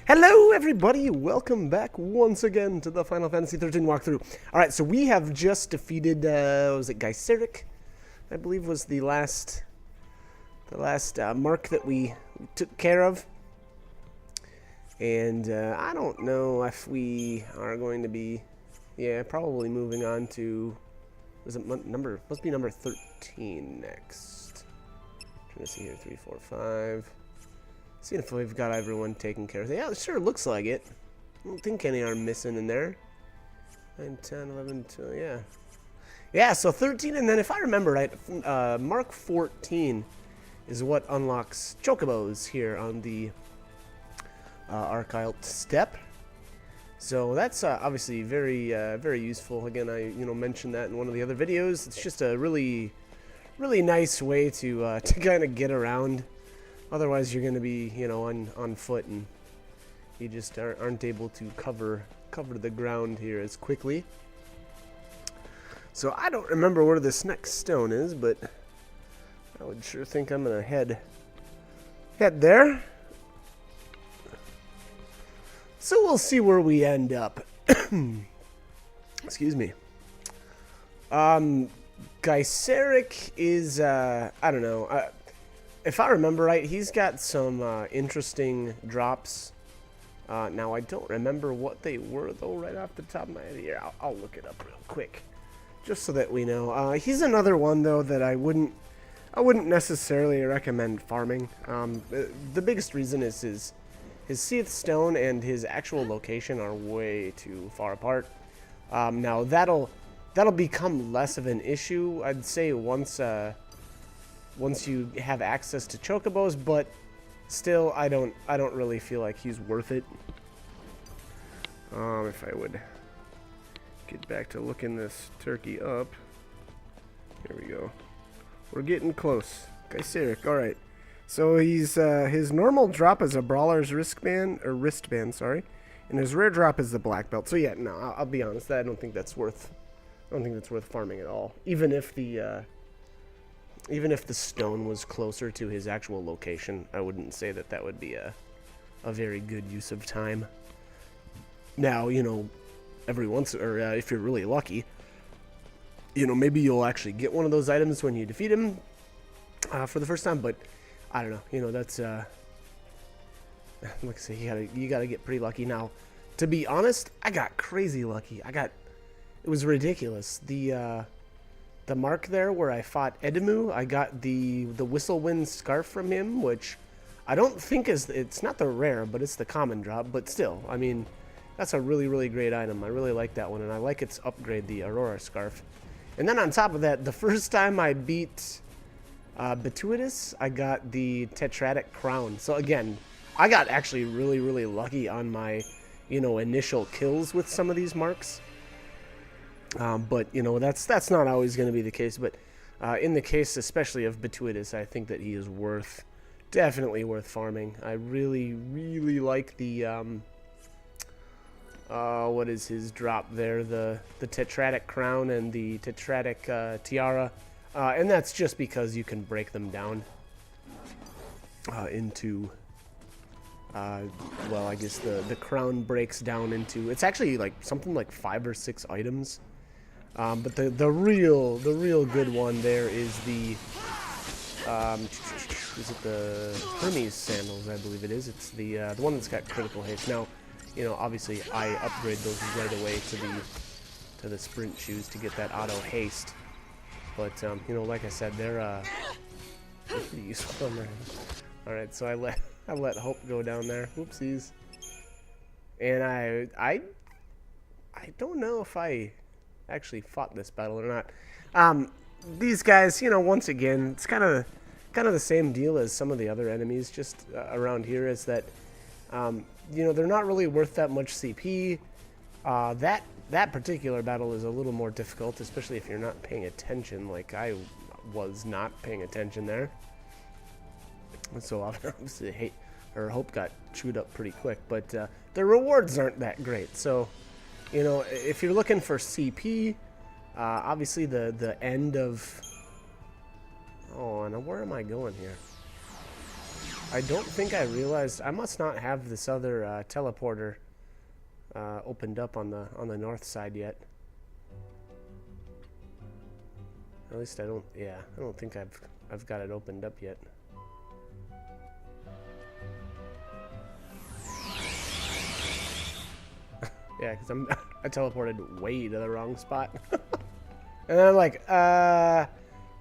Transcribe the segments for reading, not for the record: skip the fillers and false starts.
Hello everybody, welcome back once again to the Final Fantasy XIII walkthrough. Alright, so we have just defeated, was it Gyseric? I believe was the last mark that we took care of. And I don't know if we are going to be, probably moving on to, must be number 13 next. Trying to see here, 3, 4, 5. Seeing if we've got everyone taken care of. Yeah, it sure looks like it. I don't think any are missing in there. 9, 10, 11, 12, yeah. Yeah, so 13, and then if I remember right, Mark 14 is what unlocks Chocobos here on the Archilt Step. So that's obviously very, very useful. Again, I mentioned that in one of the other videos. It's just a really, really nice way to kind of get around. Otherwise, you're going to be, on foot, and you just aren't able to cover the ground here as quickly. So I don't remember where this next stone is, but I would sure think I'm going to head there. So we'll see where we end up. Excuse me. Gyseric is, I don't know. If I remember right, he's got some interesting drops. Now, I don't remember what they were, though, right off the top of my head. Here, I'll look it up real quick, just so that we know. He's another one, though, that I wouldn't necessarily recommend farming. The biggest reason is his Seath Stone and his actual location are way too far apart. Now, that'll become less of an issue, I'd say, once you have access to Chocobos, but still, I don't really feel like he's worth it. If I would get back to looking this turkey up, here we go. We're getting close. Gyseric, all right. So he's his normal drop is a brawler's wristband, sorry, and his rare drop is the black belt. So yeah, no, I'll be honest, I don't think that's worth farming at all, even if the stone was closer to his actual location. I wouldn't say that would be a very good use of time. Now, every once, or if you're really lucky, maybe you'll actually get one of those items when you defeat him for the first time, but I don't know. That's, like I say, you gotta get pretty lucky. Now, to be honest, I got crazy lucky. It was ridiculous. The mark there where I fought Edemu, I got the Whistlewind Scarf from him, which I don't think it's not the rare, but it's the common drop, but still, I mean, that's a really, really great item. I really like that one, and I like its upgrade, the Aurora Scarf. And then on top of that, the first time I beat Bituitus, I got the Tetratic Crown. So again, I got actually really, really lucky on my, initial kills with some of these marks. But that's not always going to be the case. But in the case, especially of Bituitus, I think that he is definitely worth farming. I really, really like the what is his drop there? The Tetratic Crown and the Tetratic Tiara, and that's just because you can break them down into. Well, I guess the crown breaks down into. It's actually like something like 5 or 6 items. But the real good one there is the is it the Hermes sandals? I believe it is. It's the one that's got critical haste. Now, obviously I upgrade those right away to the sprint shoes to get that auto haste. But like I said, they're pretty useful. All right, so I let Hope go down there. Whoopsies. And I don't know if I actually fought this battle or not. These guys, once again, it's kind of the same deal as some of the other enemies just around here, is that they're not really worth that much CP. That particular battle is a little more difficult, especially if you're not paying attention, like I was not paying attention there. So obviously Hope got chewed up pretty quick, but the rewards aren't that great. So if you're looking for CP, obviously the end of... Oh, now where am I going here? I don't think I realized I must not have this other teleporter opened up on the north side yet. At least I don't. Yeah, I don't think I've got it opened up yet. Yeah, because I teleported way to the wrong spot. And then I'm like,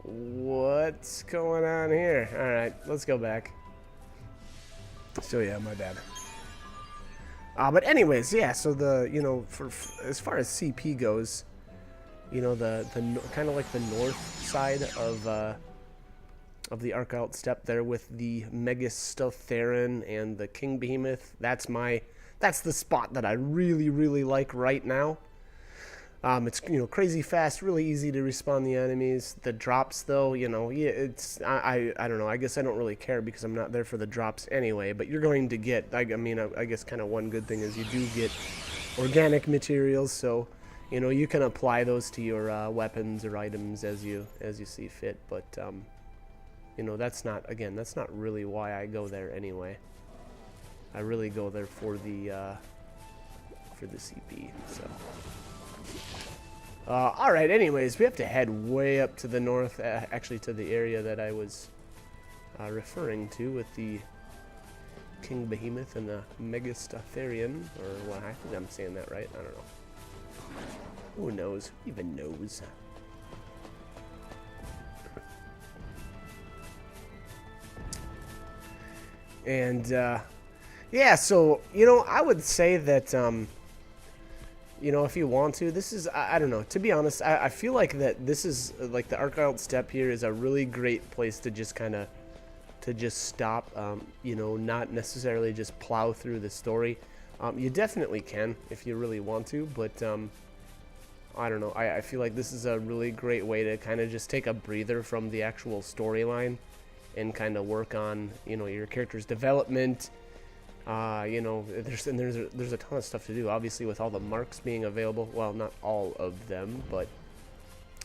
what's going on here? All right, let's go back. So yeah, my bad. But anyways, yeah. So for as far as CP goes, the kind of like the north side of the Arc Steppe there with the Megistotheron and the King Behemoth. That's the spot that I really, really like right now. It's crazy fast, really easy to respawn the enemies. The drops though, yeah, it's I don't know. I guess I don't really care because I'm not there for the drops anyway. But you're going to get. I guess kind of one good thing is you do get organic materials, so you can apply those to your weapons or items as you see fit. But that's not really why I go there anyway. I really go there for the CP. So. Alright, anyways, we have to head way up to the north, actually to the area that I was referring to with the King Behemoth and the Megistotherion, or well, I think I'm saying that right, I don't know. Who knows? Who even knows? And, yeah, so, I would say that, if you want to, this is, I don't know, to be honest, I feel like that this is, like, the Arc Steppe here is a really great place to just kind of, stop, not necessarily just plow through the story. You definitely can if you really want to, but, I don't know, I feel like this is a really great way to kind of just take a breather from the actual storyline and kind of work on, your character's development. There's a ton of stuff to do, obviously, with all the marks being available. Well, not all of them, but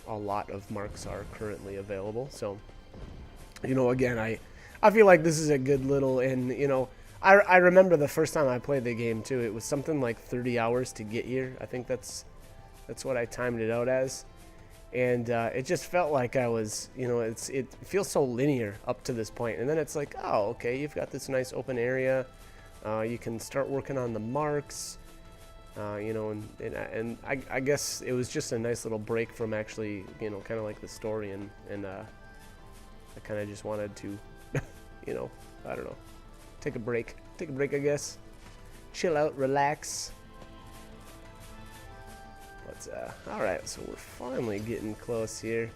a lot of marks are currently available. So, again, I feel like this is a good little, and, I remember the first time I played the game, too. It was something like 30 hours to get here. I think that's what I timed it out as. And it just felt like I was, it feels so linear up to this point. And then it's like, oh, okay, you've got this nice open area. You can start working on the marks, and I guess it was just a nice little break from actually, kind of like the story, and I kind of just wanted to, I don't know, take a break, I guess, chill out, relax. But, alright, so we're finally getting close here,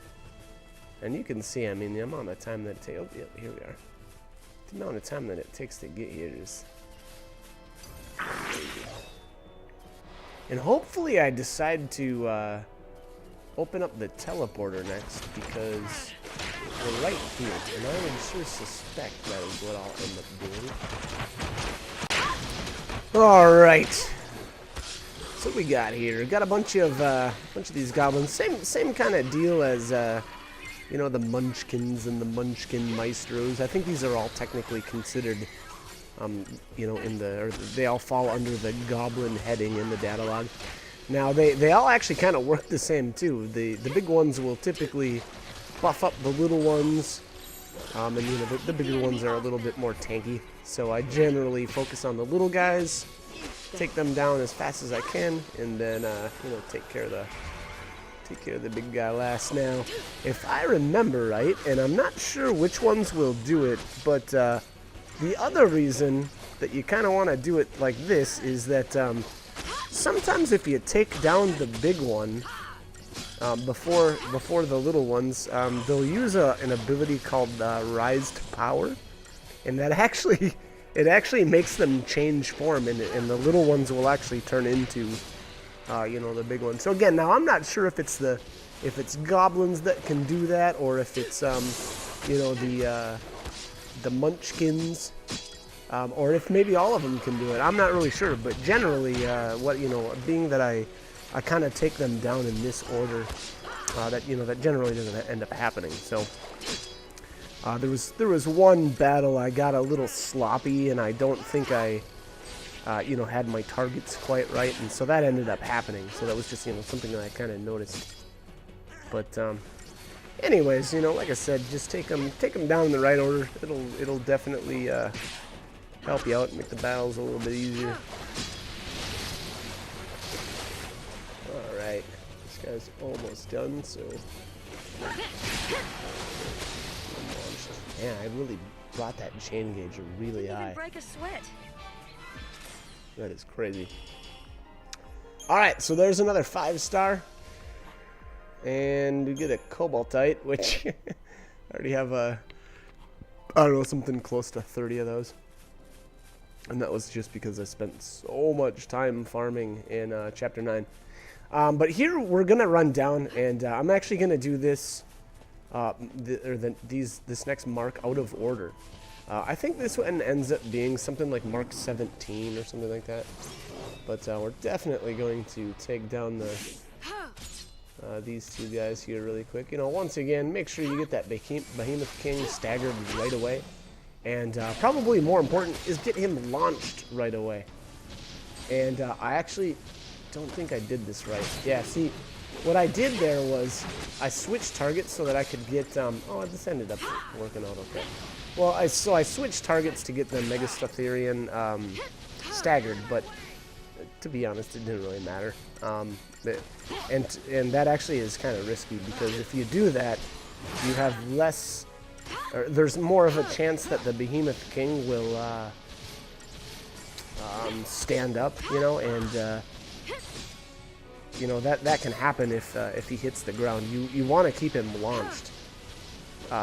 and you can see, I mean, the amount of time that it takes, oh, yeah, here we are, the amount of time that it takes to get here is crazy. And hopefully I decide to open up the teleporter next, because we're right here, and I would sure suspect that is what I'll end up doing. Alright. So what we got here? Got a bunch of these goblins. Same kind of deal as the Munchkins and the Munchkin Maestros. I think these are all technically considered they all fall under the goblin heading in the data log. Now they all actually kind of work the same too. The big ones will typically buff up the little ones, and the bigger ones are a little bit more tanky. So I generally focus on the little guys, take them down as fast as I can, and then take care of the big guy last. Now, if I remember right, and I'm not sure which ones will do it, but the other reason that you kind of want to do it like this is that sometimes if you take down the big one before the little ones, they'll use an ability called Rise to Power, and that actually makes them change form, and the little ones will actually turn into the big ones. So again, now I'm not sure if it's goblins that can do that, or if it's the Munchkins, or if maybe all of them can do it. I'm not really sure, but generally, being that I kind of take them down in this order, that generally doesn't end up happening. So, There was one battle I got a little sloppy, and I don't think I, you know, had my targets quite right, and so that ended up happening. So that was just, you know, something that I kind of noticed. But anyways, you know, like I said, just take them down in the right order. It'll definitely help you out, make the battles a little bit easier. All right, this guy's almost done, so. Yeah, I really brought that chain gauge really high. Break a sweat. That is crazy. Alright, so there's another 5-star. And we get a Cobaltite, which I already have I don't know, something close to 30 of those. And that was just because I spent so much time farming in Chapter 9. But here we're going to run down, and I'm actually going to do this this next mark out of order. I think this one ends up being something like Mark 17 or something like that. But we're definitely going to take down these two guys here really quick. You know, once again, make sure you get that Behemoth King staggered right away. And probably more important is get him launched right away. And I actually don't think I did this right. Yeah, see, what I did there was I switched targets so that I could get, oh, this ended up working out okay. Well, so I switched targets to get the Megastatherian staggered, but to be honest, it didn't really matter. And that actually is kind of risky, because if you do that, you have less, or there's more of a chance that the Behemoth King will stand up, you know, and you know, that can happen if he hits the ground. You want to keep him launched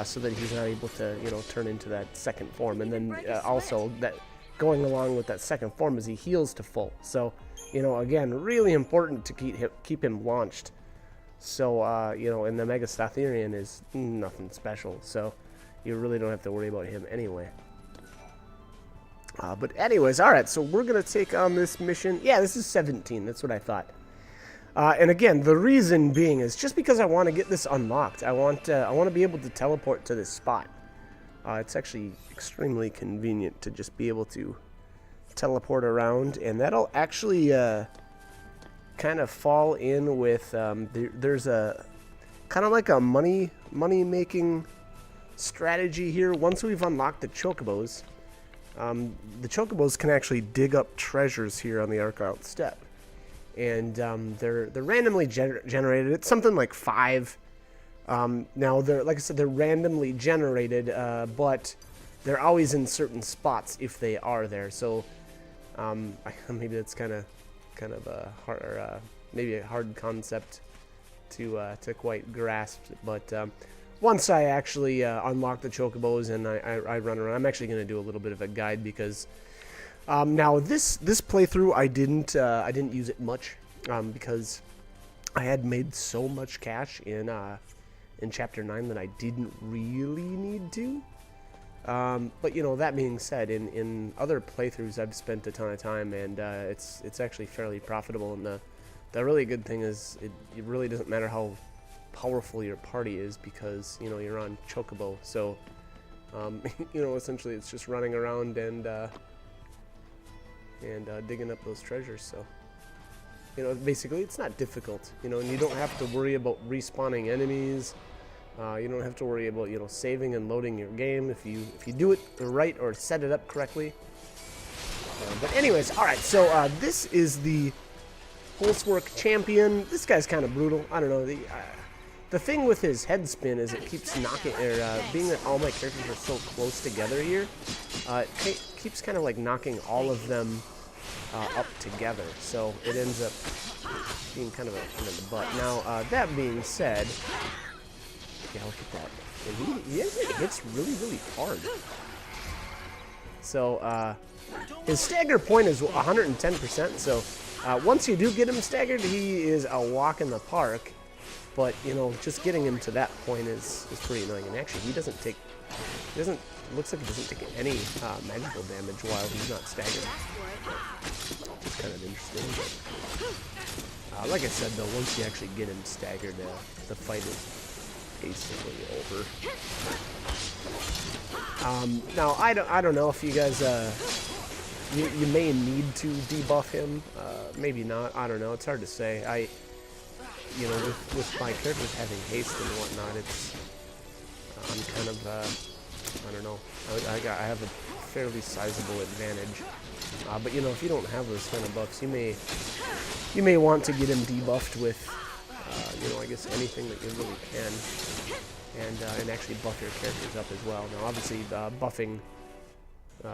so that he's not able to, you know, turn into that second form. And then also that going along with that second form is he heals to full. So, you know, again, really important to keep him launched. So, you know, and the Megastatherian is nothing special. So you really don't have to worry about him anyway. But anyways, all right, so we're going to take on this mission. Yeah, this is 17. That's what I thought. And again, the reason being is just because I want to get this unlocked. I want to be able to teleport to this spot. It's actually extremely convenient to just be able to teleport around, and that'll actually kind of fall in with there's a kind of like a money making strategy here. Once we've unlocked the Chocobos can actually dig up treasures here on the Arcite Steppe. And they're randomly generated. It's something like 5. Now, like I said, they're randomly generated, but they're always in certain spots if they are there. So maybe that's kind of a hard, or, maybe a hard concept to quite grasp. But once I actually unlock the Chocobos and I run around, I'm actually going to do a little bit of a guide, because now this playthrough I didn't use it much because I had made so much cash in Chapter 9 that I didn't really need to. But you know, that being said, in other playthroughs I've spent a ton of time, and it's actually fairly profitable. And the really good thing is it really doesn't matter how powerful your party is, because you know you're on Chocobo. So you know, essentially it's just running around and digging up those treasures. So, you know, basically it's not difficult, you know, and you don't have to worry about respawning enemies. You don't have to worry about, you know, saving and loading your game if you do it right or set it up correctly. But anyways, all right, so this is the Pulsework Champion. This guy's kind of brutal. I don't know, the thing with his head spin is it keeps knocking, or being that all my characters are so close together here, it keeps kind of like knocking all of them up together, so it ends up being kind of a pain in the butt. Now, that being said, yeah, look at that. And he actually hits really, really hard. So, his stagger point is 110%, so once you do get him staggered, he is a walk in the park. But, you know, just getting him to that point is pretty annoying. And actually, looks like he doesn't take any magical damage while he's not staggered. It's kind of interesting. But, like I said, though, once you actually get him staggered, the fight is basically over. Now I don't know if you guys you may need to debuff him, maybe not. I don't know. It's hard to say. You know, with my characters having haste and whatnot, it's I'm kind of I don't know. I have a fairly sizable advantage. But you know, if you don't have those kind of buffs, you may want to get him debuffed with you know, I guess anything that you really can, and actually buff your characters up as well. Now, obviously, buffing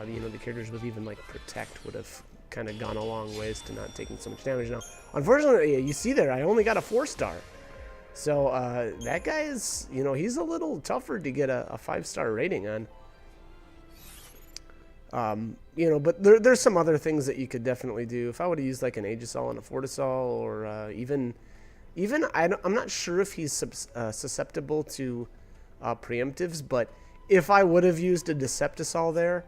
you know, the characters with even like protect would have kind of gone a long ways to not taking so much damage. Now, unfortunately, you see there, I only got a 4-star. So that guy is, you know, he's a little tougher to get a 5-star rating on. You know, but there's some other things that you could definitely do. If I would have used like an Aegisol and a Fortisol, or even I'm not sure if he's susceptible to preemptives, but if I would have used a Deceptisol there,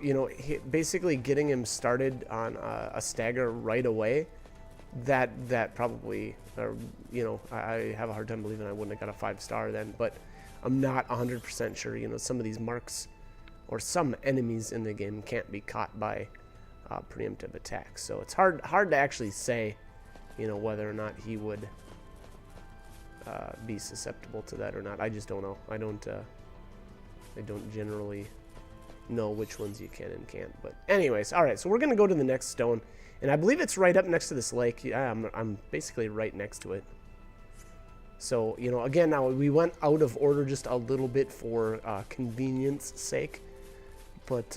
you know, basically getting him started on a stagger right away, that probably, you know, I have a hard time believing I wouldn't have got a 5-star then, but I'm not 100% sure. You know, some of these marks or some enemies in the game can't be caught by preemptive attacks, so it's hard to actually say, you know, whether or not he would be susceptible to that or not. I just don't know. I don't generally know which ones you can and can't. But anyways, all right, so we're gonna go to the next stone, and I believe it's right up next to this lake. Yeah, I'm basically right next to it. So, you know, again, now we went out of order just a little bit for convenience sake, but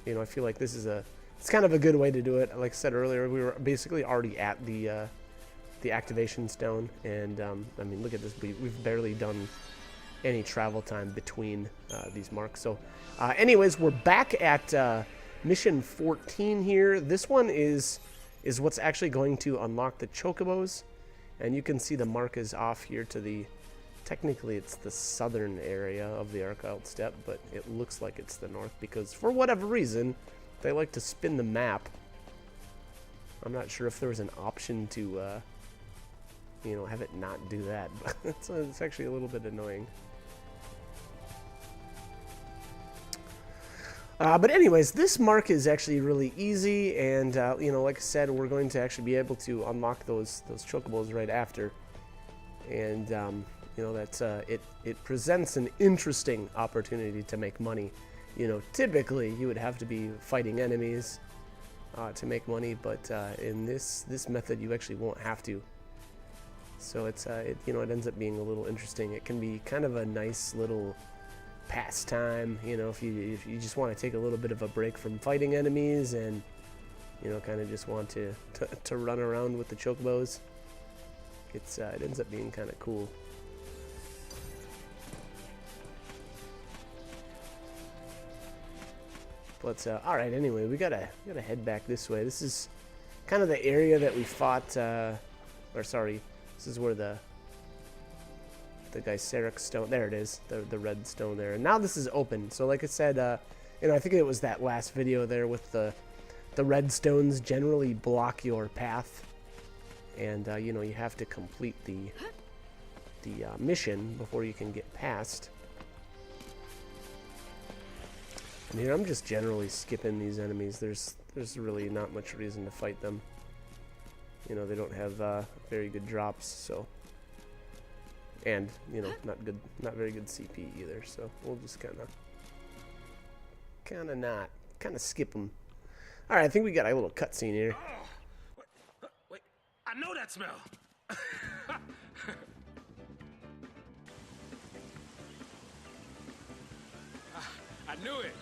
you know, I feel like this is it's kind of a good way to do it. Like I said earlier, we were basically already at the activation stone, and I mean, look at this. We've barely done any travel time between these marks. So anyways, we're back at mission 14 here. This one is what's actually going to unlock the chocobos, and you can see the mark is off here to the, technically it's the southern area of the Archild Steppe, but it looks like it's the north because for whatever reason they like to spin the map. I'm not sure if there was an option to you know, have it not do that, but it's actually a little bit annoying. But anyways, this mark is actually really easy, and you know, like I said, we're going to actually be able to unlock those chocobos right after, and you know, that's it presents an interesting opportunity to make money. You know, typically you would have to be fighting enemies to make money, but in this method you actually won't have to. So it's you know, it ends up being a little interesting. It can be kind of a nice little pastime, you know, if you just want to take a little bit of a break from fighting enemies and, you know, kind of just want to run around with the chocobos. It ends up being kind of cool. But all right, anyway, we gotta head back this way. This is kind of the area that we fought, or sorry, this is where the Gyseric stone, there it is, the red stone there. And now this is open. So like I said, you know, I think it was that last video there with the red stones generally block your path, and you know, you have to complete the mission before you can get past. I mean, I'm just generally skipping these enemies. There's really not much reason to fight them. You know, they don't have very good drops, so. And, you know, not very good CP either, so we'll just kind of skip them. All right, I think we got a little cutscene here. Oh, wait, I know that smell. I knew it.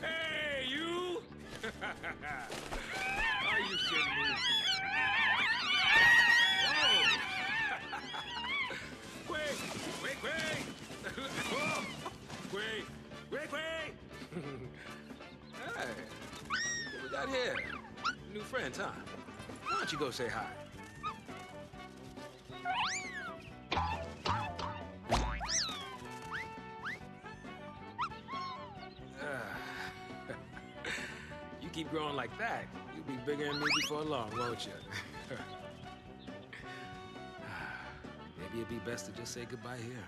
Hey, you! Are you kidding me? Quick! Hey, what we got here? New friends, huh? Why don't you go say hi? You keep growing like that, you'll be bigger than me before long, won't you? Maybe it'd be best to just say goodbye here.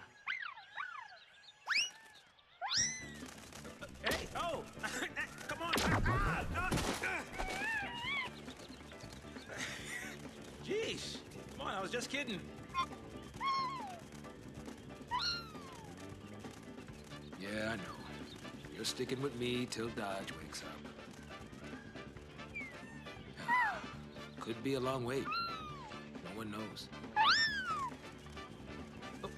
I was just kidding. Yeah, I know. You're sticking with me till Dodge wakes up. Could be a long wait. No one knows. Oh.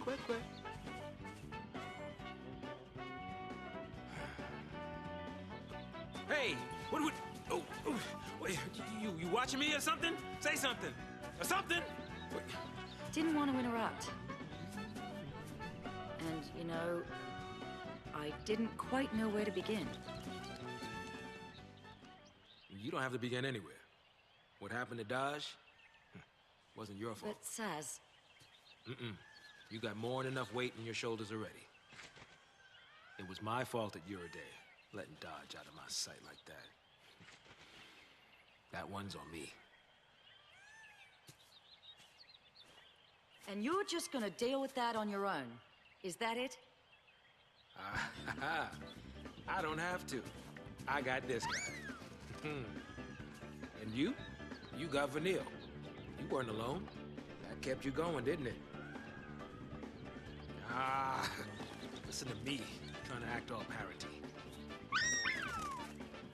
Quick. Hey, what? Oh, wait, you watching me or something? Say something, or something. Wait. Didn't want to interrupt. And, you know, I didn't quite know where to begin. You don't have to begin anywhere. What happened to Dodge? Wasn't your fault. But, Saz... You got more than enough weight on your shoulders already. It was my fault at Euroday, letting Dodge out of my sight like that. That one's on me. And you're just gonna deal with that on your own. Is that it? I don't have to. I got this guy. And you? You got Vanille. You weren't alone. That kept you going, didn't it? Listen to me, trying to act all parenty.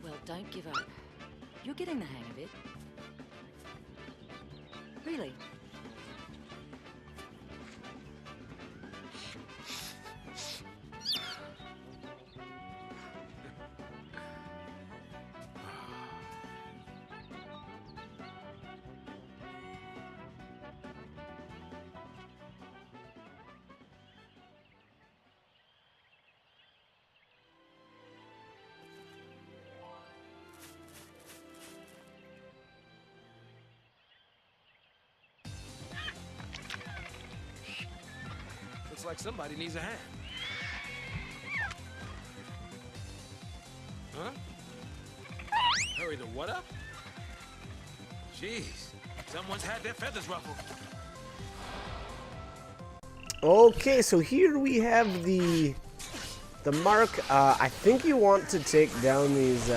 Well, don't give up. You're getting the hang of it. Really. Looks like somebody needs a hand. Huh? Hurry the what up? Jeez, someone's had their feathers ruffled. Okay, so here we have the mark. I think you want to take down these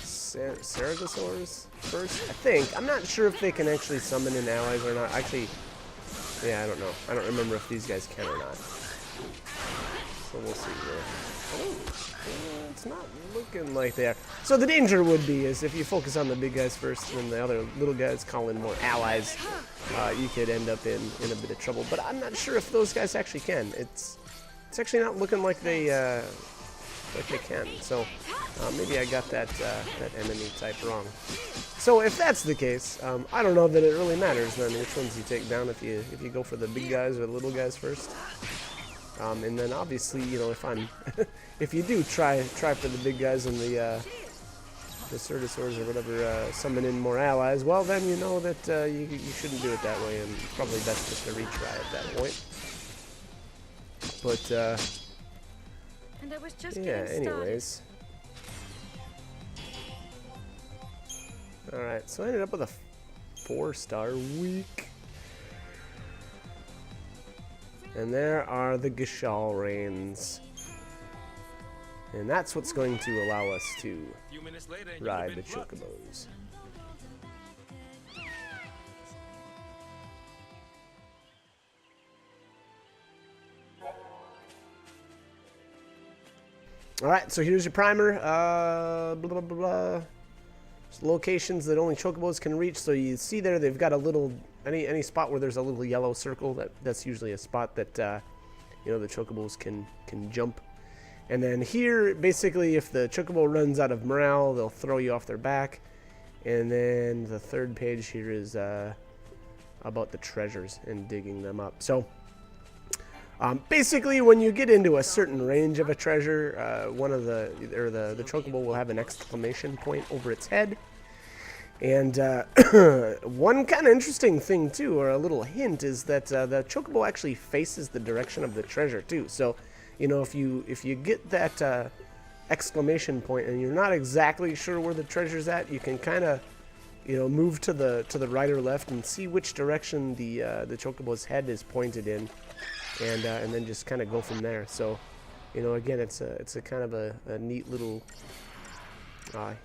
Ceratosaurs first. I think. I'm not sure if they can actually summon in allies or not. Actually, yeah, I don't know. I don't remember if these guys can or not. So we'll see here. Oh, it's not looking like they are. So the danger would be is if you focus on the big guys first and the other little guys call in more allies, you could end up in a bit of trouble. But I'm not sure if those guys actually can. It's actually not looking like they can. So maybe I got that enemy type wrong. So if that's the case, I don't know that it really matters then which ones you take down if you go for the big guys or the little guys first. And then obviously, you know, if you do try for the big guys and the Ceratosaurs or whatever, summon in more allies, well then you know that you shouldn't do it that way, and it's probably best just to retry at that point. But And I was just yeah, getting started. anyways. Alright, so I ended up with a 4-star week. And there are the Gishal Reigns. And that's what's going to allow us to A few minutes later, and ride you'd the have been plucked. Chocobos. Alright, so here's your primer. Blah, blah, blah, blah. Locations that only Chocobos can reach. So you see there, they've got a little, any spot where there's a little yellow circle, that's usually a spot that you know, the Chocobos can jump. And then here, basically, if the Chocobo runs out of morale, they'll throw you off their back. And then the third page here is about the treasures and digging them up. So basically, when you get into a certain range of a treasure, the Chocobo will have an exclamation point over its head. And one kind of interesting thing too, or a little hint, is that the Chocobo actually faces the direction of the treasure too. So, you know, if you get that exclamation point and you're not exactly sure where the treasure's at, you can kind of, you know, move to the right or left and see which direction the Chocobo's head is pointed in, and then just kind of go from there. So, you know, again, it's a kind of a neat little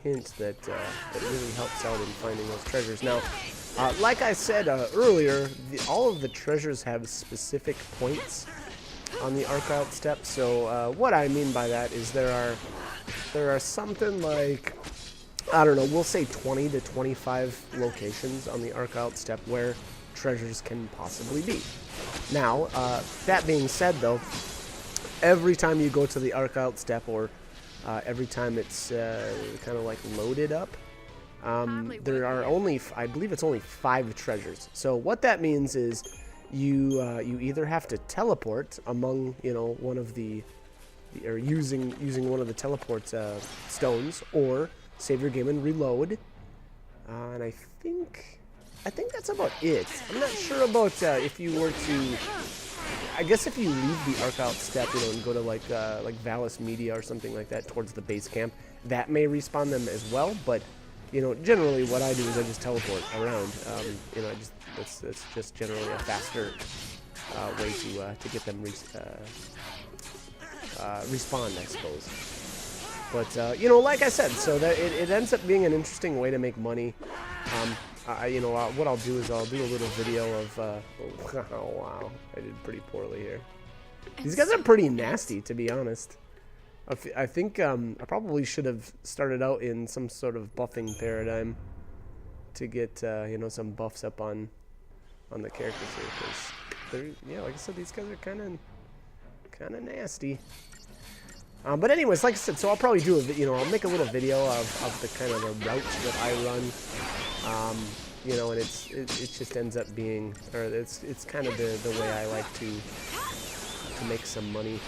hint that really helps out in finding those treasures. Now, Like I said earlier, all of the treasures have specific points on the Arc Out step. So what I mean by that is there are something like, I don't know, we'll say 20 to 25 locations on the Arc Out step where treasures can possibly be. Now, that being said though, every time you go to the Arc Out step, or every time it's kind of like loaded up, there are only, I believe it's only 5 treasures. So what that means is you either have to teleport among, you know, one of the, or using one of the teleport stones, or save your game and reload. And I think that's about it. I'm not sure about if you were to, I guess if you leave the Arc Out step, you know, and go to like Valis Media or something like that towards the base camp, that may respawn them as well. But you know, generally what I do is I just teleport around. You know, it's just generally a faster way to get them respawned, I suppose. But you know, like I said, so that it ends up being an interesting way to make money. You know, what I'll do is I'll do a little video of. Oh wow, I did pretty poorly here. These guys are pretty nasty, to be honest. I think I probably should have started out in some sort of buffing paradigm to get you know, some buffs up on the characters here, because they're, yeah, like I said, these guys are kind of nasty. But anyways, like I said, so I'll probably do I'll make a little video of the kind of the route that I run. You know, and it just ends up being, or it's kind of the way I like to make some money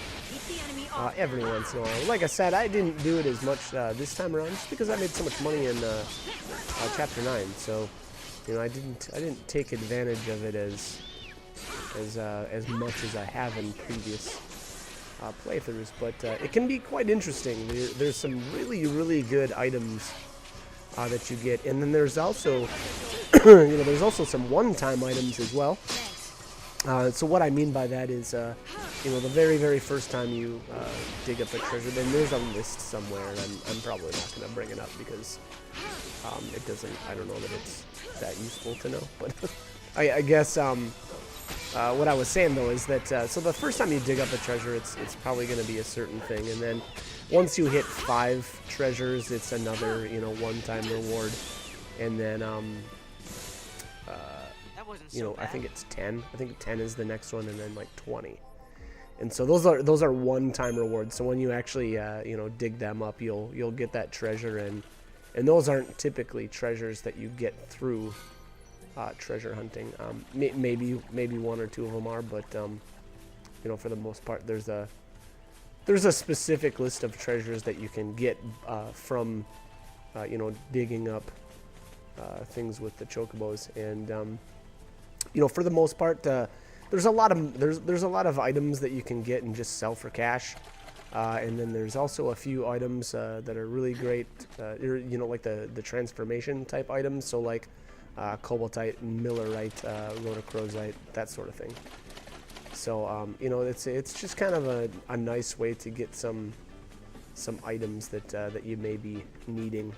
every once in a while. Like I said, I didn't do it as much this time around, just because I made so much money in Chapter 9. So, you know, I didn't take advantage of it as much as I have in previous playthroughs. But it can be quite interesting. There's some really good items that you get, and then there's also you know, there's also some one-time items as well. So what I mean by that is, you know, the very first time you dig up a treasure, then there's a list somewhere, and I'm probably not going to bring it up because it doesn't, I don't know that it's that useful to know. But I guess what I was saying though is that so the first time you dig up a treasure, it's probably going to be a certain thing, and then once you hit 5 treasures, it's another, you know, one-time reward, and then you know, I think it's 10. I think 10 is the next one, and then like 20. And so those are one-time rewards. So when you actually you know, dig them up, you'll get that treasure, and those aren't typically treasures that you get through treasure hunting. Maybe 1 or 2 of them are, but you know, for the most part, there's a specific list of treasures that you can get from you know, digging up things with the chocobos. And you know, for the most part, there's a lot of items that you can get and just sell for cash, and then there's also a few items that are really great, you know, like the transformation type items, so like cobaltite, millerite, rhodochrosite, that sort of thing. So you know, it's just kind of a nice way to get some items that you may be needing.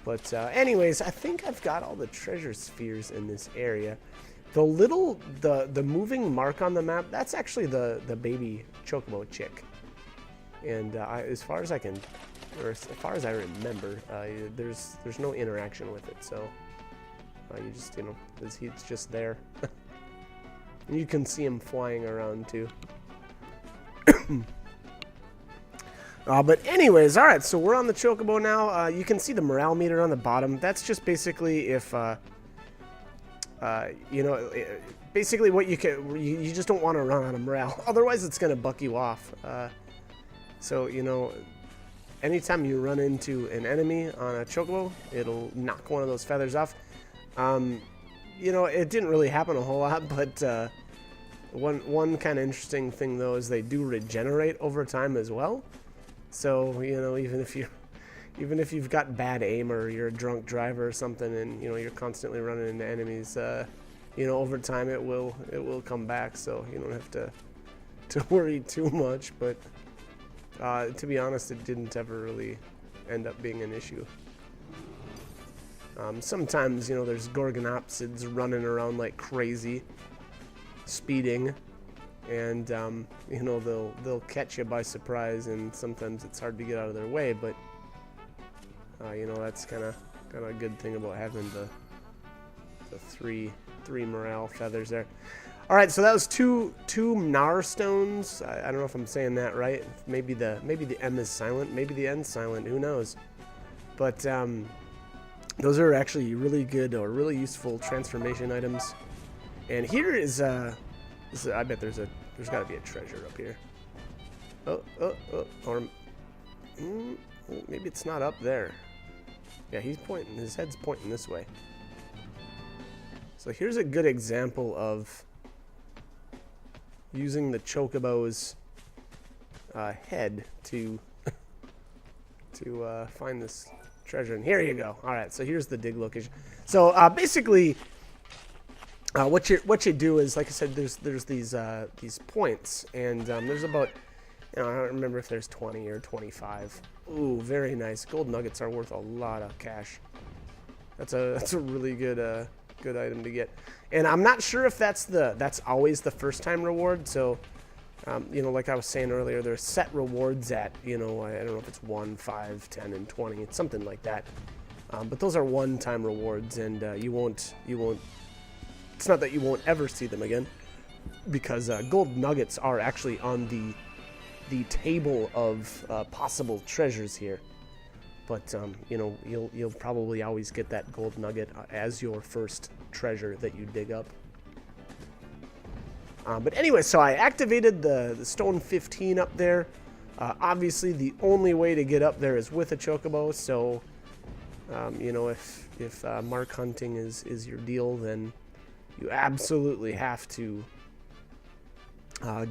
But anyways, I think I've got all the treasure spheres in this area. The moving mark on the map, that's actually the baby chocobo chick. And as far as I can, or as far as I remember, there's no interaction with it. So you just, you know, he's just there. You can see him flying around too. But anyways, alright, so we're on the chocobo now. You can see the morale meter on the bottom. That's just basically if, you know, basically what you just don't want to run out of morale. Otherwise, it's going to buck you off. So, you know, anytime you run into an enemy on a chocobo, it'll knock one of those feathers off. You know, it didn't really happen a whole lot, but one kind of interesting thing, though, is they do regenerate over time as well. So, you know, even if you've got bad aim, or you're a drunk driver or something, and you know, you're constantly running into enemies, you know, over time it will come back. So you don't have to worry too much. But to be honest, it didn't ever really end up being an issue. Sometimes, you know, there's Gorgonopsids running around like crazy, speeding, and you know, they'll catch you by surprise, and sometimes it's hard to get out of their way. But you know, that's kind of a good thing about having the three morale feathers there. All right, so that was two Gnar stones. I don't know if I'm saying that right. Maybe the M is silent. Maybe the N's silent. Who knows? But those are actually really good or really useful transformation items. And here is I bet there's got to be a treasure up here. Or maybe it's not up there. Yeah, he's pointing. His head's pointing this way. So here's a good example of using the Chocobo's head to find this treasure. And here you go. All right, so here's the dig location. So basically, what you do is, like I said, there's these points, and there's about, you know, I don't remember if there's 20 or 25. Ooh, very nice. Gold nuggets are worth a lot of cash. That's a really good item to get. And I'm not sure if that's always the first time reward. So you know, like I was saying earlier, there's set rewards at, you know, I don't know if it's 1, 5, 10, and 20. It's something like that. But those are one-time rewards, and you won't. It's not that you won't ever see them again, because gold nuggets are actually on the table of possible treasures here. But you know, you'll probably always get that gold nugget as your first treasure that you dig up. But anyway, so I activated the stone 15 up there. Obviously, the only way to get up there is with a Chocobo. So you know, if mark hunting is your deal, then you absolutely have to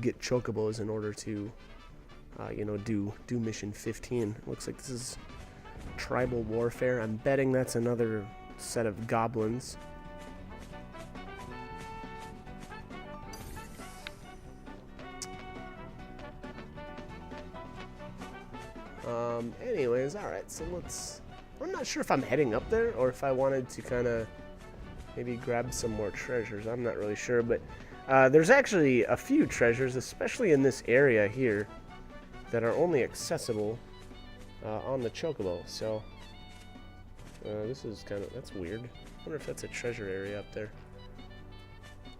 get Chocobos in order to you know, do mission 15. Looks like this is tribal warfare. I'm betting that's another set of goblins. Anyways, all right, so I'm not sure if I'm heading up there or if I wanted to kind of maybe grab some more treasures. I'm not really sure, but there's actually a few treasures, especially in this area here, that are only accessible on the Chocobo. So this is that's weird. I wonder if that's a treasure area up there.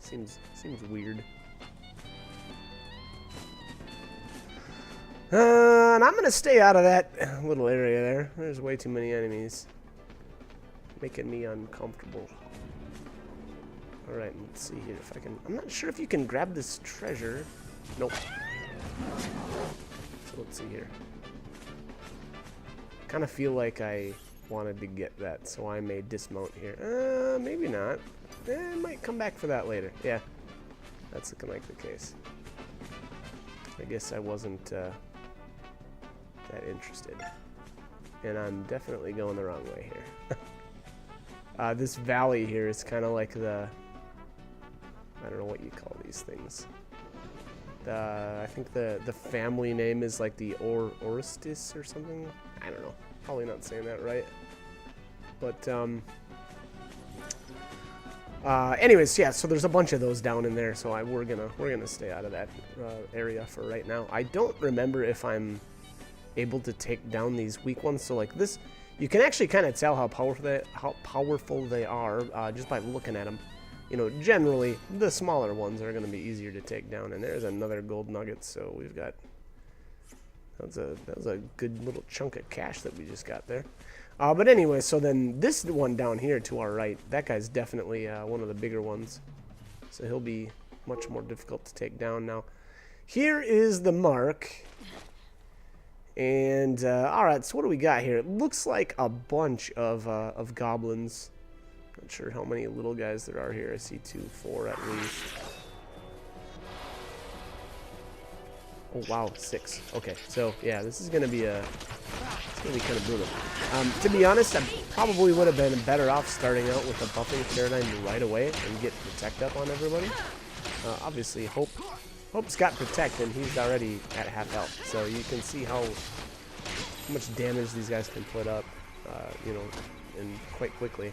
Seems weird. And I'm gonna stay out of that little area there. There's way too many enemies, making me uncomfortable. All right, let's see here if I can. I'm not sure if you can grab this treasure. Nope. So let's see here. Kind of feel like I wanted to get that, so I may dismount here. Maybe not. I might come back for that later. Yeah, that's looking like the case. I guess I wasn't that interested. And I'm definitely going the wrong way here. This valley here is kind of like the, I don't know what you call these things. I think the family name is like the Orestes or something. I don't know. Probably not saying that right. But anyways, yeah. So there's a bunch of those down in there. So we're gonna stay out of that area for right now. I don't remember if I'm able to take down these weak ones. So like this, you can actually kind of tell how powerful they are just by looking at them. You know, generally the smaller ones are going to be easier to take down. And there's another gold nugget. So we've got that was a good little chunk of cash that we just got there. But anyway, so then this one down here to our right, that guy's definitely one of the bigger ones. So he'll be much more difficult to take down. Now, here is the mark. And all right, so what do we got here? It looks like a bunch of goblins. Not sure how many little guys there are here. I see 2, 4 at least. Oh wow, 6. Okay, so yeah, this is gonna be kind of brutal. To be honest, I probably would have been better off starting out with a buffing paradigm right away and get protect up on everybody. Obviously, Hope's got protect and he's already at half health, so you can see how much damage these guys can put up. You know, and quite quickly.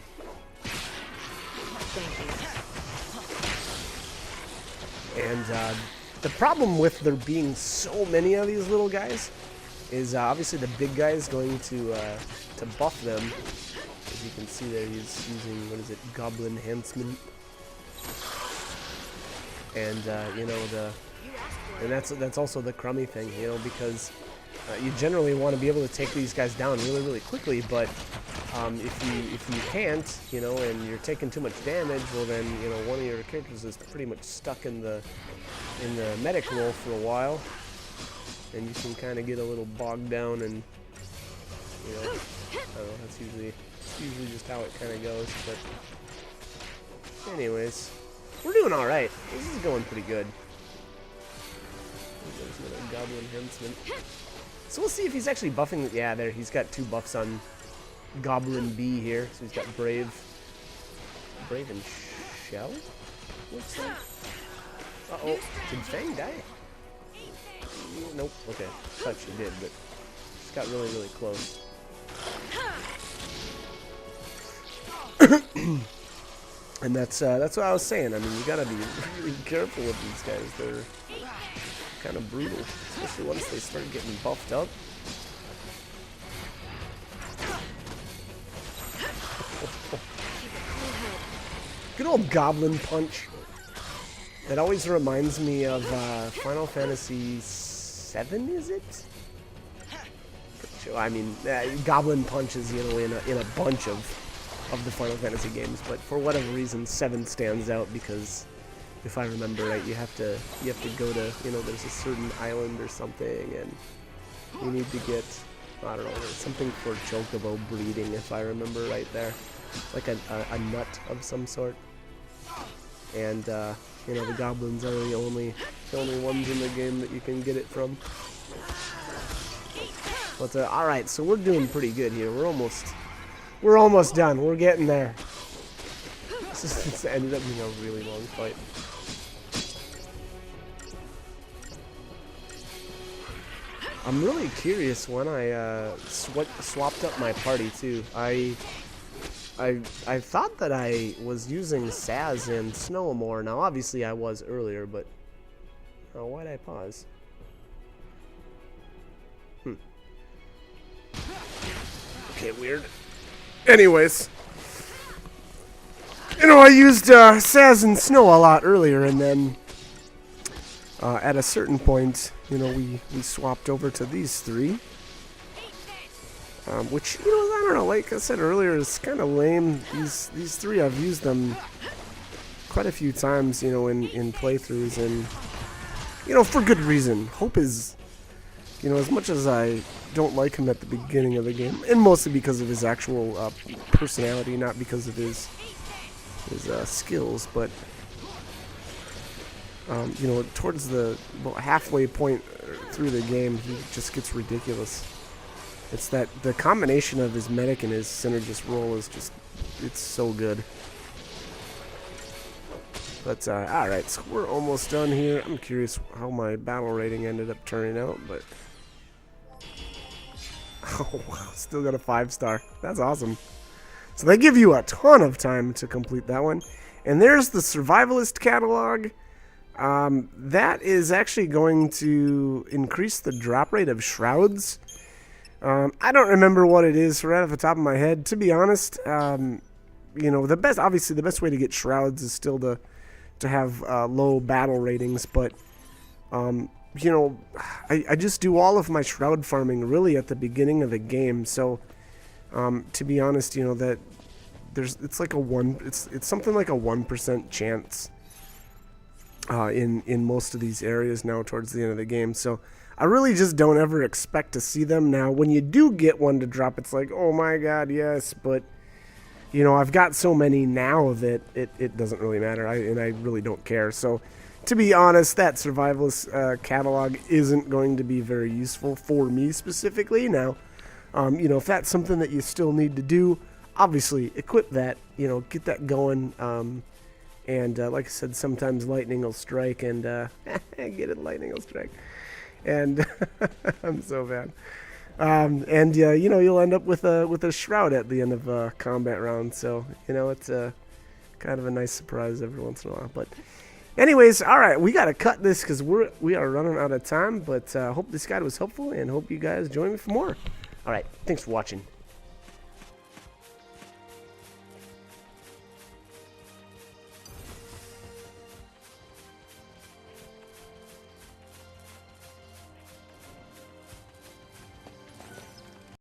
Thank you. And the problem with there being so many of these little guys is obviously the big guy is going to buff them. As you can see there, he's using, what is it, Goblin Enhancement. And you know, and that's also the crummy thing, you know, because you generally want to be able to take these guys down really quickly, but if you can't, you know, and you're taking too much damage, well then, you know, one of your characters is pretty much stuck in the medic role for a while, and you can kind of get a little bogged down, and you know, I don't know, that's usually just how it kind of goes. But anyways, we're doing all right. This is going pretty good. There's another Goblin Henchman. So we'll see if he's actually buffing. Yeah, there, he's got 2 buffs on Goblin B here. So he's got Brave and Shell? What's that? Uh-oh, did Fang die? Nope, okay. Thought she did, but just got really close. And that's what I was saying. I mean, you gotta be really careful with these guys. They're kind of brutal, especially once they start getting buffed up. Good old Goblin Punch. That always reminds me of Final Fantasy VII, is it? Pretty sure. I mean, Goblin Punch is, you know, in a bunch of the Final Fantasy games, but for whatever reason, 7 stands out because, if I remember right, you have to go to, you know, there's a certain island or something, and you need to get, I don't know, there's something for Chocobo breeding, if I remember right there, like a nut of some sort, and you know, the goblins are the only ones in the game that you can get it from. But all right, so we're doing pretty good here. We're almost done. We're getting there. This ended up being a really long fight. I'm really curious when I swapped up my party too. I thought that I was using Saz and Snow more. Now obviously I was earlier, but oh, why'd I pause? Okay, weird. Anyways, you know, I used Saz and Snow a lot earlier, and then at a certain point, you know, we swapped over to these 3. Which, you know, I don't know, like I said earlier, is kind of lame. These 3, I've used them quite a few times, you know, in playthroughs, and, you know, for good reason. Hope is, you know, as much as I don't like him at the beginning of the game, and mostly because of his actual personality, not because of his skills, but, you know, towards the halfway point through the game, he just gets ridiculous. It's that the combination of his medic and his synergist role is just, it's so good. But, alright, so we're almost done here. I'm curious how my battle rating ended up turning out, but... Oh, wow, still got a 5-star. That's awesome. So they give you a ton of time to complete that one. And there's the Survivalist catalog. That is actually going to increase the drop rate of Shrouds. I don't remember what it is right off the top of my head. To be honest, you know, obviously the best way to get Shrouds is still to have low battle ratings, but you know, I just do all of my Shroud farming really at the beginning of the game. So to be honest, you know, that it's like it's something like a 1% chance in most of these areas now towards the end of the game. So I really just don't ever expect to see them. Now, when you do get one to drop, it's like, oh my god, yes, but, you know, I've got so many now that it doesn't really matter, and I really don't care. So, to be honest, that Survivalist catalog isn't going to be very useful for me specifically. Now, you know, if that's something that you still need to do, obviously, equip that, you know, get that going, and like I said, sometimes lightning will strike, and, get it, lightning will strike. And I'm so bad. And you know, you'll end up with a shroud at the end of a combat round. So you know, it's kind of a nice surprise every once in a while. But anyways, all right, we gotta cut this because we are running out of time. But hope this guide was helpful, and hope you guys join me for more. All right, thanks for watching.